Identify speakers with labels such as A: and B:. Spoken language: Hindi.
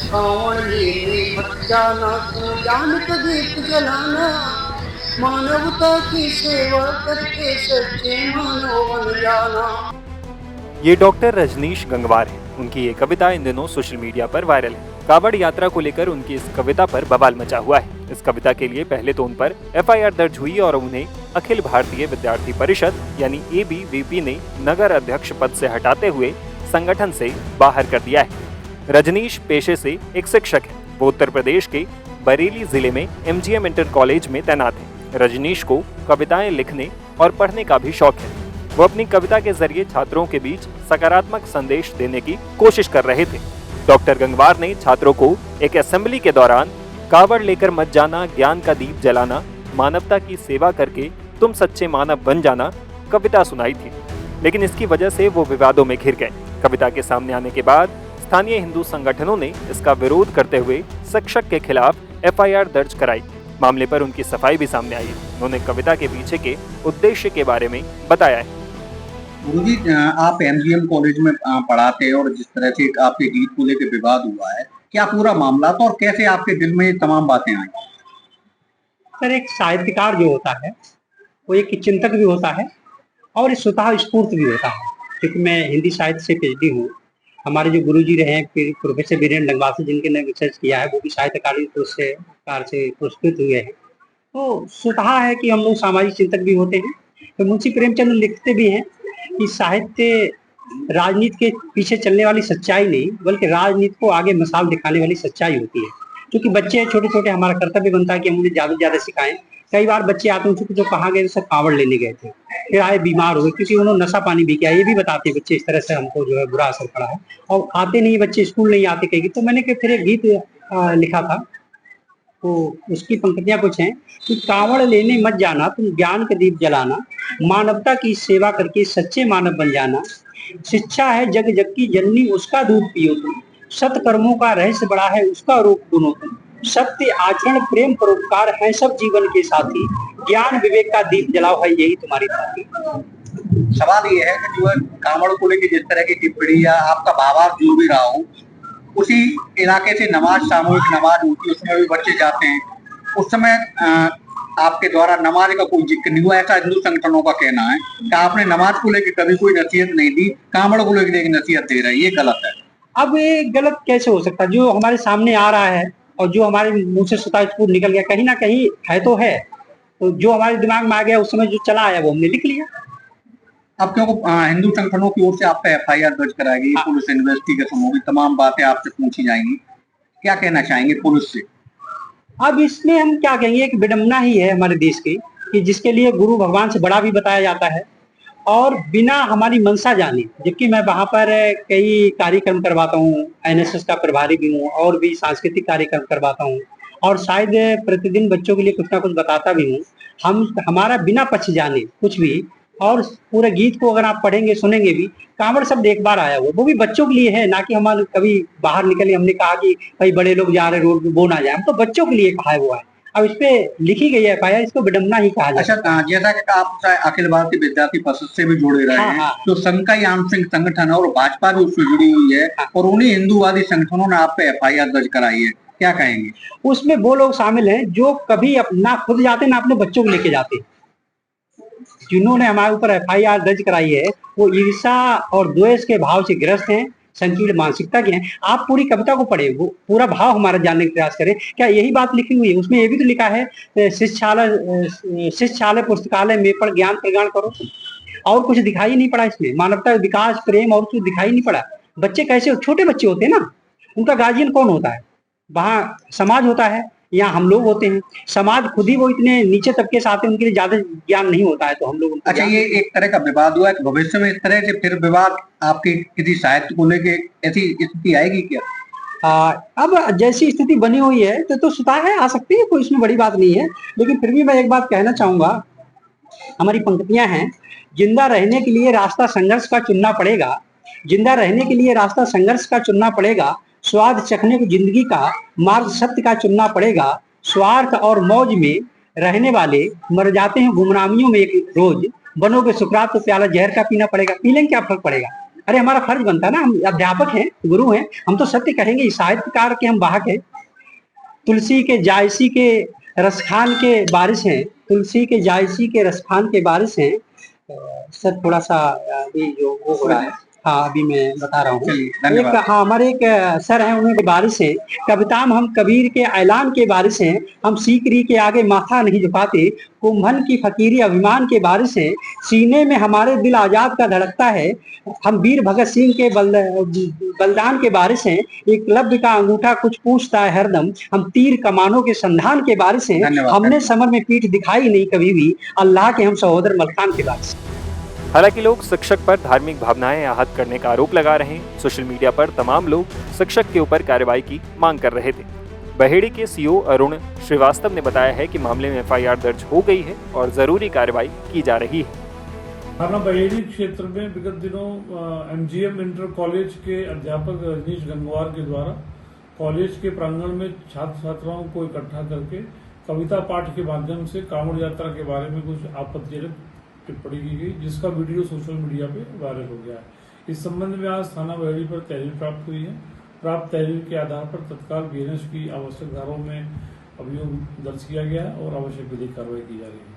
A: कांवड़ लेने मत जाना, तू ज्ञान का दीप जलाना, मानवता की सेवा करके सच्चे मानव बन जाना।
B: ये डॉक्टर रजनीश गंगवार हैं। उनकी ये कविता इन दिनों सोशल मीडिया पर वायरल है। कावड़ यात्रा को लेकर उनकी इस कविता पर बवाल मचा हुआ है। इस कविता के लिए पहले तो उन पर एफआईआर दर्ज हुई और उन्हें अखिल भारतीय विद्यार्थी परिषद यानी एबीवीपी ने नगर अध्यक्ष पद से हटाते हुए संगठन से बाहर कर दिया है। रजनीश पेशे से एक शिक्षक है। वो उत्तर प्रदेश के बरेली जिले में एमजीएम इंटर कॉलेज में तैनात है। रजनीश को कविताएं लिखने और पढ़ने का भी शौक है। वो अपनी कविता के जरिए छात्रों के बीच सकारात्मक संदेश देने की कोशिश कर रहे थे। डॉक्टर गंगवार ने छात्रों को एक असेंबली के दौरान कावड़ लेकर मत जाना, ज्ञान का दीप जलाना, मानवता की सेवा करके तुम सच्चे मानव बन जाना कविता सुनाई थी। लेकिन इसकी वजह से वो विवादों में घिर गए। कविता के सामने आने के बाद स्थानीय हिंदू संगठनों ने इसका विरोध करते हुए शिक्षक के खिलाफ एफआईआर दर्ज कराई। मामले पर उनकी सफाई भी सामने आई है। उन्होंने कविता के पीछे के उद्देश्य के बारे में बताया है।
C: गुरुजी, आप एमजीएम कॉलेज में पढ़ाते हैं और जिस तरह से आपके गीत को लेकर विवाद हुआ है, क्या पूरा मामला था और कैसे आपके दिल में ये तमाम बातें आई?
D: सर, एक साहित्यकार जो होता है वो एक चिंतक भी होता है और स्वतः स्फूर्त भी होता है। क्योंकि मैं हिंदी साहित्य से पीएचडी हूँ। हमारे जो गुरुजी रहे हैं प्रोफेसर वीरेंद्र लंगवासी, जिनके ने रिसर्च किया है, वो भी साहित्यकार से पुरस्कृत हुए हैं। तो स्वतः है कि हम लोग सामाजिक चिंतक भी होते हैं। तो मुंशी प्रेमचंद लिखते भी हैं कि साहित्य राजनीति के पीछे चलने वाली सच्चाई नहीं, बल्कि राजनीति को आगे मिसाल दिखाने वाली सच्चाई होती है। क्योंकि बच्चे छोटे छोटे, हमारा कर्तव्य बनता है कि हम उन्हें ज्यादा से ज्यादा सिखाएं। कई बार बच्चे आते हैं जो कहाँ गए, सर कांवड़ लेने गए थे, फिर आए बीमार हो गए क्योंकि उन्होंने नशा पानी भी किया। ये भी बताते हैं बच्चे, इस तरह से हमको जो है बुरा असर पड़ा है। और आते नहीं बच्चे, स्कूल नहीं आते कहीं। तो मैंने फिर एक गीत लिखा था, तो उसकी पंक्तियां कुछ हैं कि कांवड़ लेने मत जाना, तुम ज्ञान का दीप जलाना, मानवता की सेवा करके सच्चे मानव बन जाना। शिक्षा है जग जग की जननी, उसका दूध पियो तुम, सत्कर्मों का रहस्य बड़ा है, उसका रूप गुनो तुम। सत्य आचरण प्रेम परोपकार है सब जीवन के साथी, ज्ञान विवेक का दीप जलाओ है यही तुम्हारी साथी।
C: सवाल ये है कि जो है कांवड़ को लेकर जिस तरह की टिप्पणी या आपका भावार्थ जो भी रहा हो, उसी इलाके से नमाज, सामूहिक नमाज होती है, उसमें भी बच्चे जाते हैं। उस समय आपके द्वारा नमाज का कोई जिक्र नहीं हुआ, ऐसा हिंदू संगठनों का कहना है कि आपने नमाज को लेकर कभी कोई नसीहत नहीं दी, कांवड़ को लेकर नसीहत दे रहे हैं, ये गलत है।
D: अब ये गलत कैसे हो सकता है? जो हमारे सामने आ रहा है और जो हमारे मुंह से स्वतः निकल गया, कहीं ना कहीं है तो है। तो जो हमारे दिमाग में आ गया उस समय जो चला आया वो हमने लिख लिया।
C: अब क्योंकि हिंदू संगठनों की ओर से आप पे एफआईआर दर्ज कराएगी, पुलिस इन्वेस्टिगेशन होगी, तमाम बातें आपसे पूछी जाएंगी, क्या कहना चाहेंगे पुलिस से?
D: अब इसमें हम क्या कहेंगे, एक विडंबना ही है हमारे देश की कि जिसके लिए गुरु भगवान से बड़ा भी बताया जाता है और बिना हमारी मंशा जाने। जबकि मैं वहां पर कई कार्यक्रम करवाता हूँ, एनएसएस का प्रभारी भी हूँ और भी सांस्कृतिक कार्यक्रम करवाता हूँ और शायद प्रतिदिन बच्चों के लिए कुछ ना कुछ बताता भी हूँ। हमारा बिना पक्ष जाने कुछ भी, और पूरे गीत को अगर आप पढ़ेंगे सुनेंगे भी, कांवड़ शब्द एक बार आया वो भी बच्चों के लिए है, ना कि हमारे कभी बाहर निकले हमने कहा कि भाई बड़े लोग जा रहे रोड पे वो ना जाए। हम तो बच्चों के लिए कहा है वो है। अब इस पे लिखी गई है एफआईआर, इसको विडंबना ही कहा जाता है।
C: अच्छा, जैसा कि आप अखिल भारतीय विद्यार्थी परिषद से भी जुड़े रहे हैं, तो संकाई आंशिक संगठन और भाजपा भी उससे जुड़ी हुई है और उन्हीं हिंदूवादी संगठनों ने आप पे एफआईआर दर्ज कराई है, क्या कहेंगे?
D: उसमें वो लोग शामिल हैं जो कभी ना खुद जाते ना अपने बच्चों को लेके जाते। जिन्होंने हमारे ऊपर एफआईआर दर्ज कराई है वो ईर्षा और द्वेष के भाव से ग्रस्त हैं, संकीर्ण मानसिकता के हैं। आप पूरी कविता को पढ़े, वो पूरा भाव हमारा जानने का प्रयास करें। क्या यही बात लिखी हुई है? उसमें ये भी तो लिखा है शिक्षालय पुस्तकालय में पढ़ ज्ञान प्रदान करो। और कुछ दिखाई नहीं पड़ा इसमें, मानवता विकास प्रेम और कुछ दिखाई नहीं पड़ा। बच्चे कैसे, छोटे बच्चे होते हैं ना, उनका गार्जियन कौन होता है? वहाँ समाज होता है, यहाँ हम लोग होते हैं। समाज खुद ही वो इतने नीचे तबके से आते हैं, उनके लिए ज्यादा ज्ञान नहीं होता है, तो हम लोग।
C: अच्छा, ये एक तरह का विवाद हुआ है, भविष्य में इस तरह से फिर विवाद आपके किसी साहित्य को लेके ऐसी स्थिति आएगी क्या?
D: अब जैसी स्थिति बनी हुई है तो स्वतः है आ सकती है, कोई इसमें बड़ी बात नहीं है। लेकिन फिर भी मैं एक बात कहना चाहूंगा, हमारी पंक्तियां हैं, जिंदा रहने के लिए रास्ता संघर्ष का चुनना पड़ेगा, जिंदा रहने के लिए रास्ता संघर्ष का चुनना पड़ेगा, स्वाद चखने को जिंदगी का मार्ग सत्य का चुनना पड़ेगा। स्वार्थ और मौज में रहने वाले मर जाते हैं गुमनामियों में एक रोज, बनोगे सुकरात तो प्याला जहर का पीना पड़ेगा। पी लेंगे क्या फर्क पड़ेगा? अरे हमारा फर्ज बनता है ना, हम अध्यापक हैं, गुरु हैं, हम तो सत्य कहेंगे, साहित्यकार के हम वाहक हैं। तुलसी के जायसी के रसखान के बारिश हैं, तुलसी के जायसी के रसखान के बारिश हैं। सर थोड़ा सा अभी जो वो हो रहा है, हाँ अभी मैं बता रहा हूँ। एक हाँ हमारे एक सर हैं, उन्हें बारिश है। कविता में हम कबीर के ऐलान के बारिश हैं, हम सीकरी के आगे माथा नहीं झुकाते, कुंभन की फकीरी अभिमान के बारिश हैं। सीने में हमारे दिल आजाद का धड़कता है, हम वीर भगत सिंह के बलिदान के बारिश हैं। एकलव्य का अंगूठा कुछ पूछता है हरदम, हम तीर कमानों के संधान के बारिश हैं। हमने समर में पीठ दिखाई नहीं कभी भी, अल्लाह के हम सहोदर मलखान के बारिश।
B: हालांकि लोग शिक्षक पर धार्मिक भावनाएं आहत करने का आरोप लगा रहे हैं। सोशल मीडिया पर तमाम लोग शिक्षक के ऊपर कार्रवाई की मांग कर रहे थे। बहेड़ी के सीओ अरुण श्रीवास्तव ने बताया है कि मामले में एफआईआर दर्ज हो गई है और जरूरी कार्रवाई की जा रही है।
E: थाना बहेड़ी क्षेत्र में विगत दिनों एमजीएम इंटर कॉलेज के अध्यापक रजनीश गंगवार के द्वारा कॉलेज के प्रांगण में छात्र छात्राओं को इकट्ठा करके कविता पाठ के माध्यम से कांवड़ यात्रा के बारे में कुछ आपत्तिजनक टिप्पणी की गई, जिसका वीडियो सोशल मीडिया पे वायरल हो गया है। इस संबंध में आज थाना बहेड़ी पर तहरीर प्राप्त हुई है। प्राप्त तहरीर के आधार पर तत्काल बीएनएस की आवश्यक धाराओं में अभियोग दर्ज किया गया है और आवश्यक विधिक कार्रवाई की जा रही है।